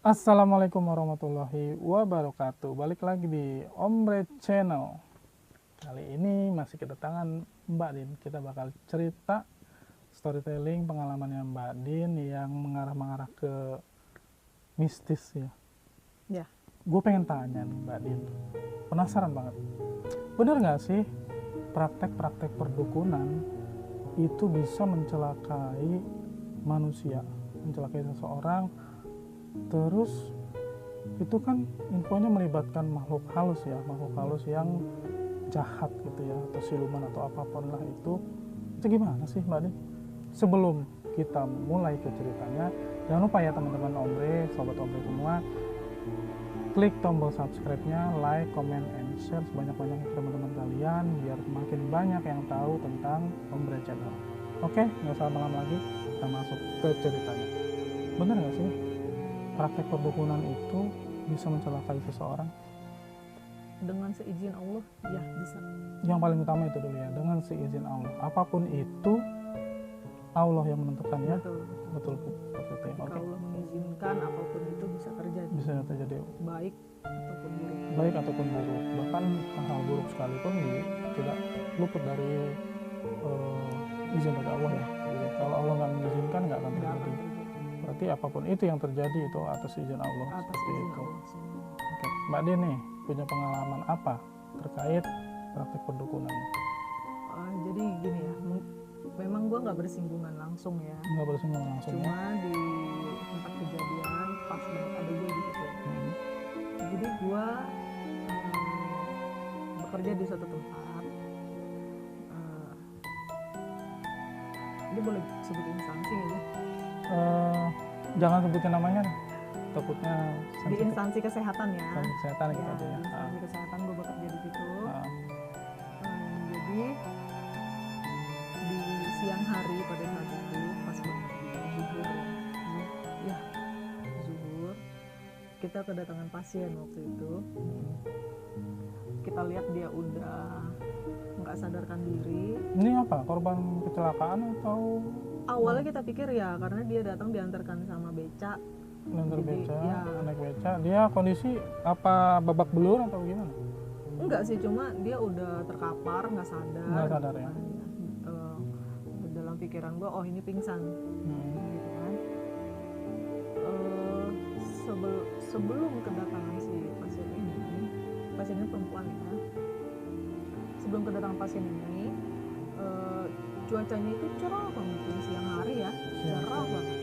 Assalamualaikum warahmatullahi wabarakatuh. Balik lagi di Ombre Channel. Kali ini masih kedatangan Mbak Din. Kita bakal cerita storytelling pengalamannya Mbak Din yang mengarah-mengarah ke mistis ya. Ya. Gue pengen tanya nih Mbak Din. Penasaran banget. Bener nggak sih praktek-praktek perdukunan itu bisa mencelakai manusia, mencelakai seseorang? Terus itu kan infonya melibatkan makhluk halus ya, makhluk halus yang jahat gitu ya, atau siluman atau apapun lah itu gimana sih Mbak Din? Sebelum kita mulai ke ceritanya, jangan lupa ya teman-teman Ombre, sobat Ombre semua, klik tombol subscribe-nya, like, comment, and share sebanyak-banyaknya ke teman-teman kalian biar makin banyak yang tahu tentang Ombre Channel. Oke, nggak usah lama lagi, kita masuk ke ceritanya. Bener nggak sih praktek perdukunan itu bisa mencelakai seseorang? Dengan seizin Allah, ya bisa. Yang paling utama itu dulu ya, dengan seizin Allah. Apapun itu Allah yang menentukan ya. Betul. Seperti itu. Ketika Allah mengizinkan apapun itu bisa terjadi. Bisa terjadi Baik ataupun buruk. baik ataupun buruk. Bahkan hal buruk sekalipun tidak luput dari izin dari Allah ya. Jadi, kalau Allah nggak mengizinkan nggak akan terjadi. Berarti apapun itu yang terjadi itu atas izin Allah. Atas seperti izin itu. Allah semua. Oke. Mbak Din nih punya pengalaman apa terkait praktek perdukunan? Jadi gini ya, memang gue nggak bersinggungan langsung ya. Nggak bersinggungan langsung ya? Cuma di tempat kejadian pas banget ada gue di situ. Jadi gue bekerja di suatu tempat. Ini boleh sebut instansi ya? Jangan sebutin namanya, takutnya Di sensitif. instansi kesehatan ya. Instansi kesehatan gitu aja ya. Di instansi kesehatan gue bekerja di situ. Jadi di siang hari pada saat itu pas banget zuhur kita kedatangan pasien waktu itu. Kita lihat dia udah nggak sadarkan diri. Ini apa, korban kecelakaan atau Awalnya kita pikir ya karena dia datang diantarkan sama beca. nanti Jadi, beca, ya. naik beca, dia kondisi apa, babak belur atau gimana? Enggak sih, cuma dia udah terkapar nggak sadar. Nggak sadar ya. Dalam pikiran gue, oh ini pingsan. Gitu kan. Sebelum kedatangan si pasien ini perempuan ya. Sebelum kedatangan pasien ini, cuacanya itu cerah banget, siang hari ya, cerah banget.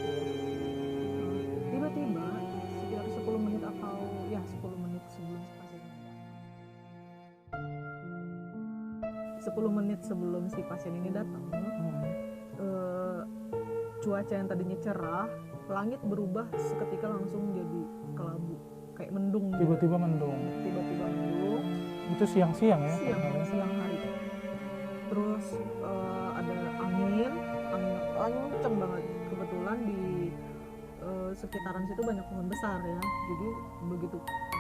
Tiba-tiba sekitar 10 menit atau ya 10 menit sebelum si pasien ini datang. 10 menit sebelum si pasien ini datang, cuaca yang tadinya cerah, langit berubah seketika langsung jadi kelabu, kayak mendung. Tiba-tiba mendung. Tiba-tiba mendung. Itu siang-siang ya? Siang hari. Terus ada angin kenceng banget. Kebetulan di sekitaran situ banyak pohon besar ya. Jadi begitu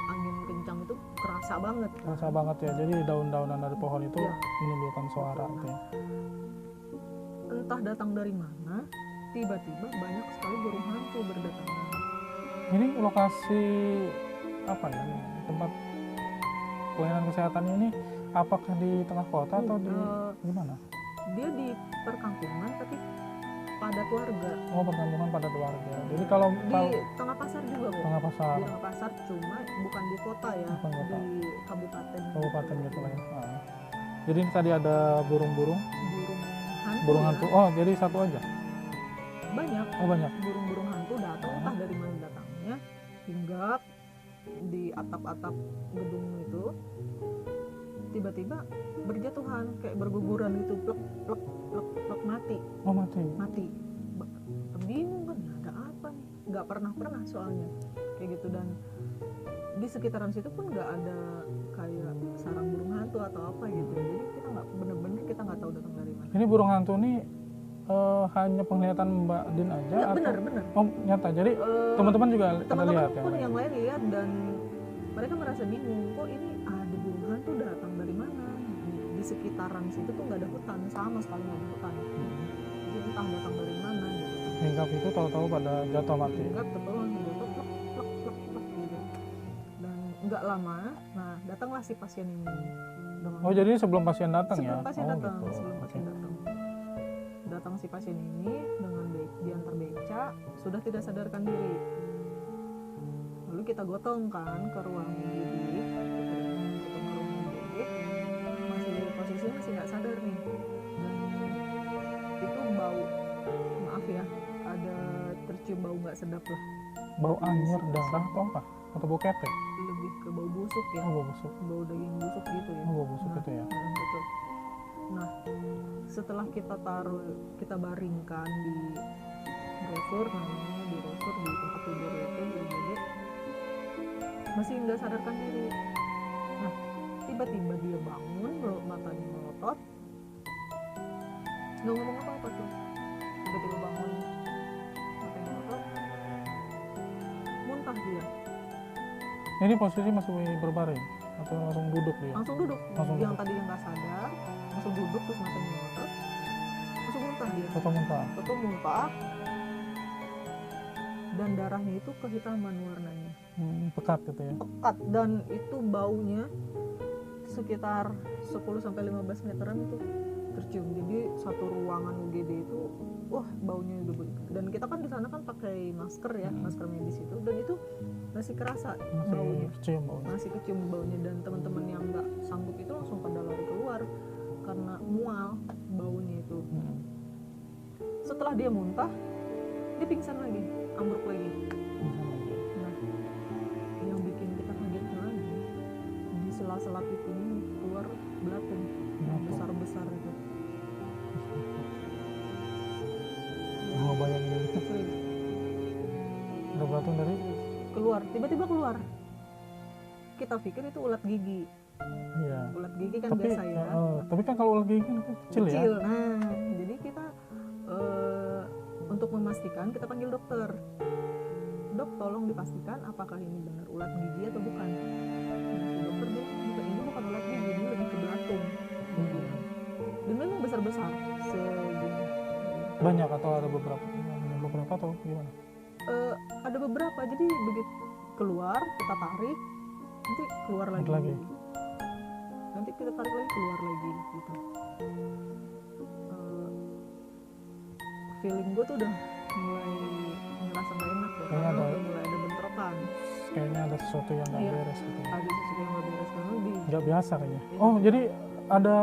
angin kencang itu kerasa banget. Kerasa banget ya. Jadi daun-daunan dari pohon itu Ya. menimbulkan suara gitu ya. Entah datang dari mana, tiba-tiba banyak sekali burung hantu berdatangan. Ini lokasi apa ya? Tempat pelayanan kesehatan ini apakah di tengah kota atau di gimana? Dia di perkampungan tapi padat warga. Oh, perkampungan padat warga. Jadi kalau Di tengah pasar juga kok. tengah pasar, Di tengah pasar, cuma bukan di kota ya, Bukan kota. di kabupaten. kabupaten gitu lah ya. Jadi ini tadi ada burung-burung, Burung hantu. Ya. Oh, jadi satu aja. Banyak. Oh, banyak. Burung-burung hantu datang entah dari mana datangnya, hinggap di atap-atap gedung itu. Tiba-tiba berjatuhan kayak berguguran gitu, plek plek plek plek, mati. Oh, mati. Bingung kan, ada apa nih? Nggak pernah soalnya kayak gitu, dan di sekitaran situ pun nggak ada kayak sarang burung hantu atau apa gitu. Jadi kita nggak bener-bener kita nggak tahu datang dari mana. Ini burung hantu nih hanya penglihatan Mbak Din aja Ya, atau bener. Oh, nyata. Jadi teman-teman juga pada Teman-teman lihat pun yang lain lihat, dan mereka merasa bingung, kok ini ada burung hantu datang dari mana? Di sekitaran situ tuh nggak ada hutan, sama sekali nggak ada hutan. Jadi entah datang dari mana gitu. hinggap itu tahu-tahu pada jatuh mati. Hinggap betul, jatuh plek plek plek nggak lama, nah datanglah si pasien ini. Oh, jadi sebelum pasien datang ya? Sebelum pasien Oh, datang, gitu. sebelum pasien Oke. datang. Datang si pasien ini dengan diantar beca, sudah tidak sadarkan diri. Lalu kita gotong kan ke ruang UGD, gotong ke ruang UGD, posisi masih nggak sadar nih. Dan itu bau, maaf ya, ada tercium bau nggak sedap lah. Bau anjir, darah atau apa? Atau bau ketek? Lebih ke bau busuk ya, Oh, bau busuk. bau daging busuk gitu ya. Oh, bau busuk itu ya. Betul. Nah, setelah kita baringkan di brosur, namanya di brosur di tempat tidur itu di UGD, masih nggak sadarkan diri. Nah, tiba-tiba dia bangun, matanya melotot, nggak ngomong apa-apa tuh. Tiba-tiba bangun, matanya melotot, muntah dia, Ini posisi masih berbaring atau langsung duduk dia? langsung duduk. Langsung Yang duduk. tadi nggak sadar, langsung duduk terus matanya melotot, langsung muntah dia. Atau muntah? Itu muntah, dan darahnya itu kehitaman warnanya, Pekat gitu ya? pekat, dan itu baunya sekitar 10-15 meteran itu tercium. Jadi satu ruangan UGD itu wah baunya udah dan kita kan di sana kan pakai masker ya, masker medis itu, dan itu masih kerasa baunya, Masih cium baunya? masih kecium baunya. Dan teman-teman yang nggak sanggup itu langsung pada lari keluar karena mual baunya itu. Setelah dia muntah, dia pingsan lagi, ambruk lagi. Nah, yang bikin kita kaget lagi, di sela-sela pipinya keluar belatung yang besar-besar itu. Mau bayangin ini. Serius, Ada belatung dari? keluar, tiba-tiba keluar. Kita pikir itu ulat gigi. Iya. Ulat gigi kan Tapi, biasa ya. tapi kan kalau ulat gigi kan kecil ya? Kecil. Nah, jadi kita untuk memastikan kita panggil dokter. Dok, tolong dipastikan apakah ini benar ulat gigi atau bukan. Nah, si dokter bilang ini bukan ulat gigi, ini lebih ke belatung. Dan memang besar-besar segini. Banyak atau ada beberapa? Hanya beberapa atau gimana? Ada beberapa, jadi begitu keluar kita tarik, nanti keluar lagi. Nanti kita tarik lagi, keluar lagi gitu. Feeling gue tuh udah mulai ngerasa gak enak ya, Kayaknya karena ada- udah mulai ada bentrokan. Kayaknya ada sesuatu yang nggak Iya. beres gitu. Ada sesuatu yang gak beres karena Nggak biasa kayaknya. Iya. Oh, jadi ada ada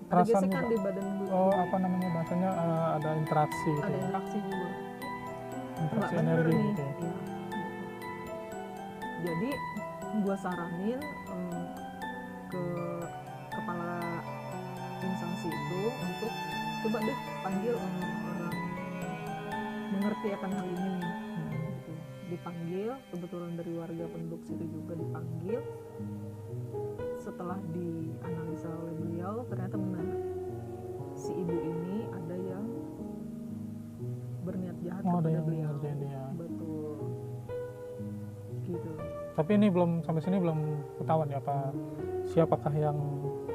perasaan gesekan juga? di badan gue. Oh, apa namanya bahasanya, ada interaksi gitu Ada ya? interaksi juga. Interaksi Nggak bener energi nih. gitu ya? Iya. Jadi gue saranin ke kepala instansi itu untuk coba deh panggil orang mengerti akan hal ini. Gitu. Dipanggil, kebetulan dari warga penduduk situ juga dipanggil. Setelah dianalisa oleh beliau, ternyata benar si ibu ini ada yang berniat jahat Oh, ada kepada yang beliau. ngerjain dia. Betul. Gitu. Tapi ini belum, sampai sini belum ketahuan ya apa siapakah yang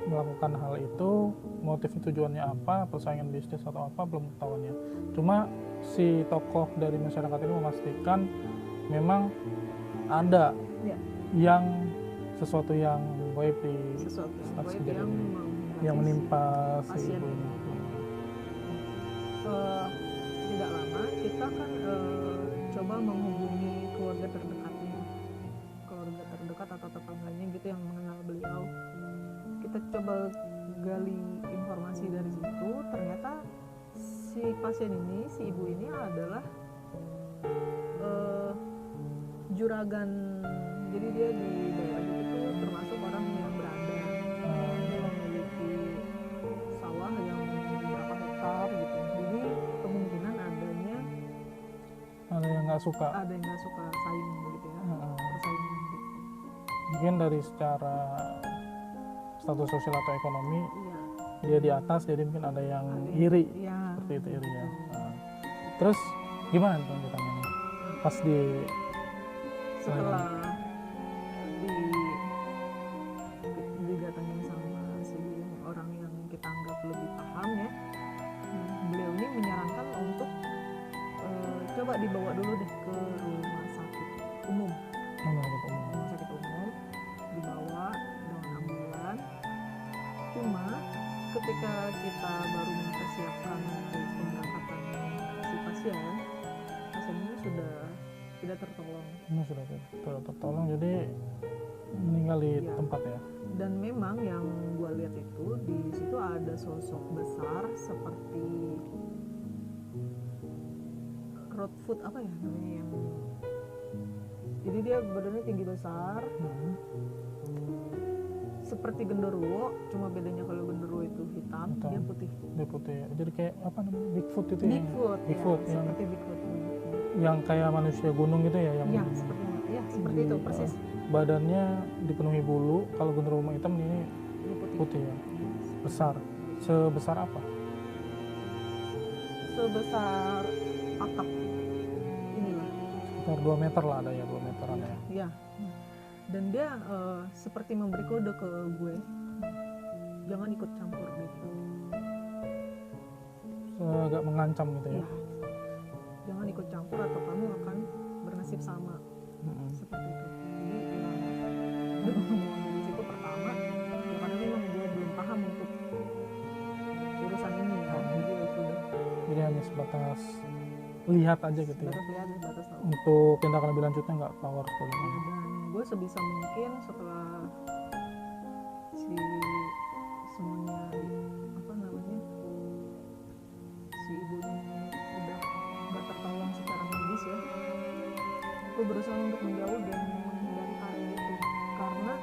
melakukan hal itu, motif tujuannya apa, persaingan bisnis atau apa, belum ketahuan ya. Cuma si tokoh dari masyarakat ini memastikan memang ada Ya. yang sesuatu yang gaib di Sesuatu yang saat gaib kejadian ini, yang yang menimpa si pasien. ibu ini. Tidak lama kita kan coba menghubungi keluarga terdekatnya, keluarga terdekat atau tetangganya gitu yang mengenal beliau. Kita coba gali informasi dari situ, ternyata si pasien ini, si ibu ini adalah juragan. Jadi dia di daerah itu termasuk orang yang berada, dia memiliki sawah yang beberapa hektar gitu. Jadi kemungkinan adanya Ada yang nggak suka. ada yang nggak suka saing gitu ya, persaingan gitu. Mungkin dari secara status sosial atau ekonomi Iya. dia di atas, jadi mungkin ada yang Ada iri. Iya. Seperti itu iri ya. Nah, terus gimana tuh lanjutannya nih? Pas di Setelah didatangin sama si orang yang kita anggap lebih paham ya, beliau ini menyarankan untuk coba dibawa dulu deh ke rumah sakit umum. rumah sakit umum. Rumah sakit umum Indonesia ya, pasiennya sudah tidak tertolong. Ini sudah tidak tertolong, jadi meninggal di Iya. tempat ya. Dan memang yang gue lihat itu di situ ada sosok besar seperti Roadfoot apa ya namanya yang, jadi dia badannya tinggi besar Hmm. seperti genderuwo, cuma bedanya kalau genderuwo itu hitam, Hitam. dia putih. Dia putih, jadi kayak apa namanya, Bigfoot itu ya? Bigfoot, Bigfoot ya, yang seperti Bigfoot. yang kayak manusia gunung gitu ya, yang Iya, seperti itu persis. badannya dipenuhi bulu. Kalau genderuwo hitam ini Dia putih. putih ya, besar. Sebesar apa? Sebesar atap inilah. Sekitar 2 meter lah ada ya, 2 meteran ya. Ya. Dan dia seperti memberi kode ke gue, jangan ikut campur gitu. Agak mengancam gitu ya. Ya. Jangan ikut campur atau kamu akan bernasib sama. Mm-mm. Seperti itu. Jadi ya, gue ngomong dari situ pertama, ya karena memang gue belum paham untuk urusan ini ya. Jadi ya sudah. Jadi hanya sebatas lihat aja gitu ya. Batas lihat, batas tahu. Untuk tindakan lebih lanjutnya nggak tahu harus bagaimana. Dan gue sebisa mungkin setelah si semuanya apa namanya si ibunya udah gak tertolong secara medis ya, gue berusaha untuk menjauh dan menghindari area itu karena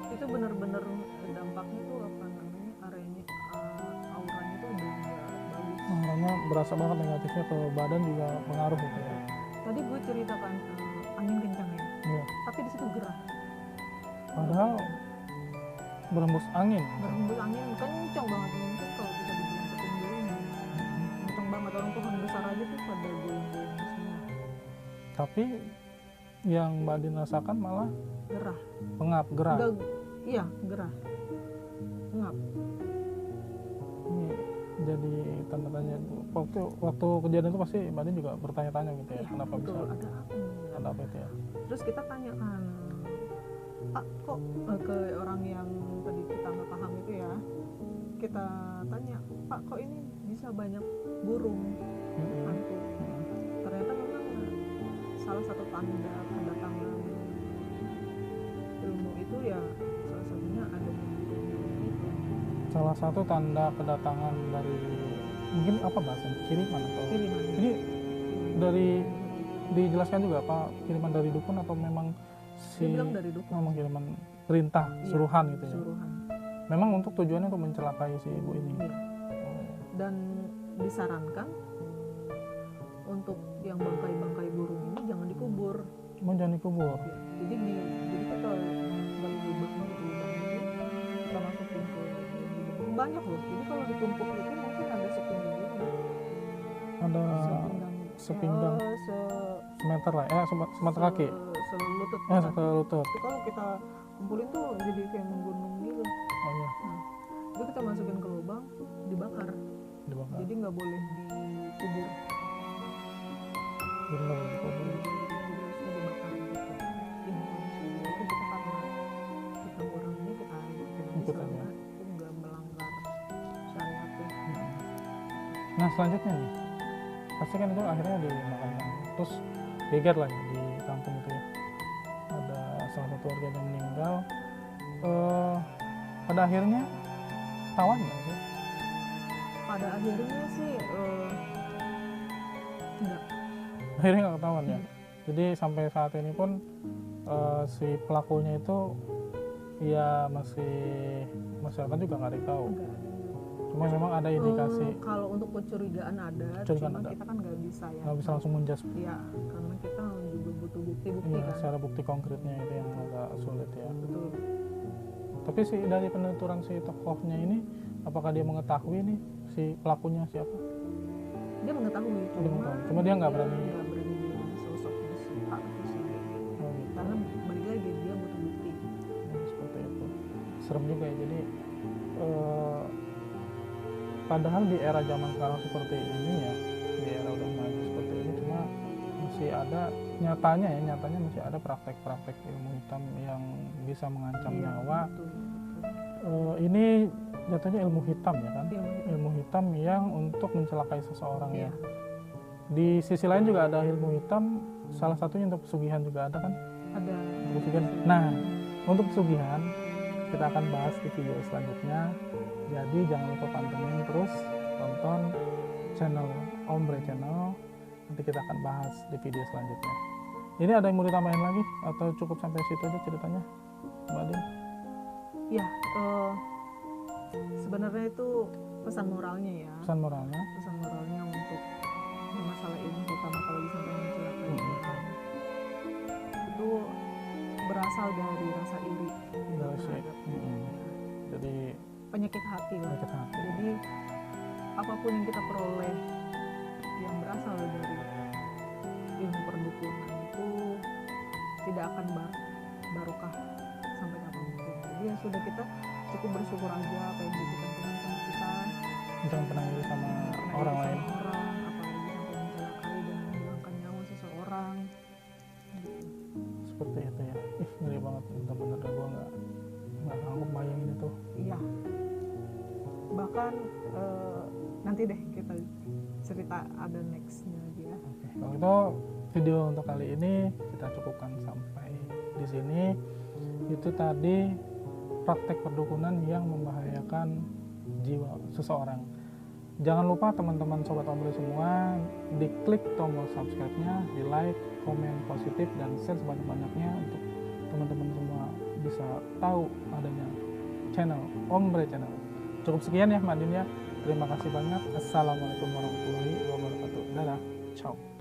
itu benar-benar dampaknya tuh apa namanya auranya tuh udah gak bagus. Makanya berasa banget negatifnya ke badan juga pengaruh gitu ya. Tadi gue ceritakan angin kencang ya, Iya. tapi di situ gerah. Padahal berembus angin. Berhembus angin kencang banget, mungkin kalau bisa dibilang ketinggian kencang banget, orang pohon besar aja tuh pada goyang-goyang semua. Tapi yang Mbak Din rasakan malah Gerah. pengap, gerah. Enggak, iya gerah. Ngap. Ini jadi tanda tanya. Waktu kejadian itu pasti Mbak Din juga bertanya-tanya gitu ya, Iya, kenapa betul. bisa Ada apa nih? ada apa itu ya. Terus kita tanya kan, Pak kok ke orang yang tadi kita nggak paham itu ya, kita tanya, Pak kok ini bisa banyak burung hantu? Ternyata memang salah satu tanda kedatangan ilmu itu ya salah satunya ada burung itu. Salah satu tanda kedatangan dari mungkin apa bahasanya, kiriman atau Kiriman. ini dari dijelaskan juga apa kiriman dari dukun atau memang Dia bilang dari dukun. memang kiriman perintah Iya, suruhan gitu ya. Suruhan. Memang untuk tujuannya untuk mencelakai si ibu ini. Iya. Dan disarankan untuk yang bangkai-bangkai burung ini jangan dikubur. Mau jangan dikubur. Ya, jadi kita gali lubang gitu, kita masukin ke lubang. Banyak loh. Jadi kalau ditumpuk itu mungkin ada sepinggang gitu. Ada sepinggang semeter lah, semeter kaki. Selutut. Selutut. Itu kalau kita kumpulin tuh jadi kayak menggunung gitu. Oh iya, Itu kita masukin ke lubang, dibakar. dibakar. Jadi nggak boleh dikubur. Jadi nggak boleh dikubur. Jadi harusnya dibakar gitu. Ya, itu kita karena kita orangnya kita Ikut selama aja. itu nggak melanggar syariat ya. Nah selanjutnya nih, pasti kan itu akhirnya dimakamkan. Terus geger lagi di kampung itu ya. Ada salah satu warga yang meninggal. Pada akhirnya tawan nggak sih? Pada akhirnya sih enggak. Akhirnya nggak ketahuan ya. Jadi sampai saat ini pun si pelakunya itu ya masih masyarakat juga nggak tahu. Enggak ada. Cuma memang ada indikasi, Kalau untuk kecurigaan ada, Kecurigaan cuma ada. kita kan nggak bisa ya. nggak bisa langsung menjas. Ya, karena kita juga butuh bukti-bukti Iya, kan. secara bukti konkretnya itu yang agak sulit ya. Betul. Tapi si dari penuturan si tokohnya ini, apakah dia mengetahui nih si pelakunya siapa? Dia mengetahui, Cuma dia nggak berani. nggak berani bilang sosoknya si A atau si B. Oh, gitu. Karena balik lagi dia butuh bukti. Ya, seperti itu. Serem juga ya. Jadi padahal di era zaman sekarang seperti ini ya, di era udah maju seperti ini, cuma masih ada nyatanya masih ada praktek-praktek ilmu hitam yang bisa mengancam Iya, nyawa. betul. Ini jatuhnya ilmu hitam ya kan? Ilmu hitam. Ilmu hitam yang untuk mencelakai seseorang Iya. ya. Di sisi lain juga ada ilmu hitam, salah satunya untuk pesugihan juga ada kan? Ada. Untuk pesugihan. Nah, untuk pesugihan kita akan bahas di video selanjutnya. Jadi jangan lupa pantengin terus, tonton channel Ombre Channel. Nanti kita akan bahas di video selanjutnya. Ini ada yang mau ditambahin lagi atau cukup sampai situ aja ceritanya, Mbak Din? Ya, sebenarnya itu pesan moralnya ya. Pesan moralnya? Pesan moralnya untuk masalah ini, terutama kalau sampai mencelakai orang, itu berasal dari rasa iri terhadap Jadi penyakit hati lah. penyakit hati. Jadi apapun yang kita peroleh yang berasal dari ilmu perdukunan itu tidak akan barokah sampai kapanpun. Jadi ya sudah, kita cukup bersyukur aja apa yang diberikan Tuhan sama kita. Jangan pernah iri sama orang lain. Orang, apalagi sampai mencelakai dan menghilangkan nyawa seseorang. Gitu. Seperti itu ya. Ih, ngeri banget, bener-bener gue nggak sanggup bayangin itu. Iya. Bahkan nanti deh kita cerita ada nextnya lagi ya. Oke, kalau itu video untuk kali ini kita cukupkan sampai di sini. Itu tadi praktek perdukunan yang membahayakan jiwa seseorang. Jangan lupa teman-teman sobat Ombre semua, diklik tombol subscribe-nya, di like, komen positif, dan share sebanyak-banyaknya untuk teman-teman semua bisa tahu adanya channel Ombre Channel. Cukup sekian ya Mbak Din ya. Terima kasih banyak. Assalamualaikum warahmatullahi wabarakatuh. Dadah. Ciao.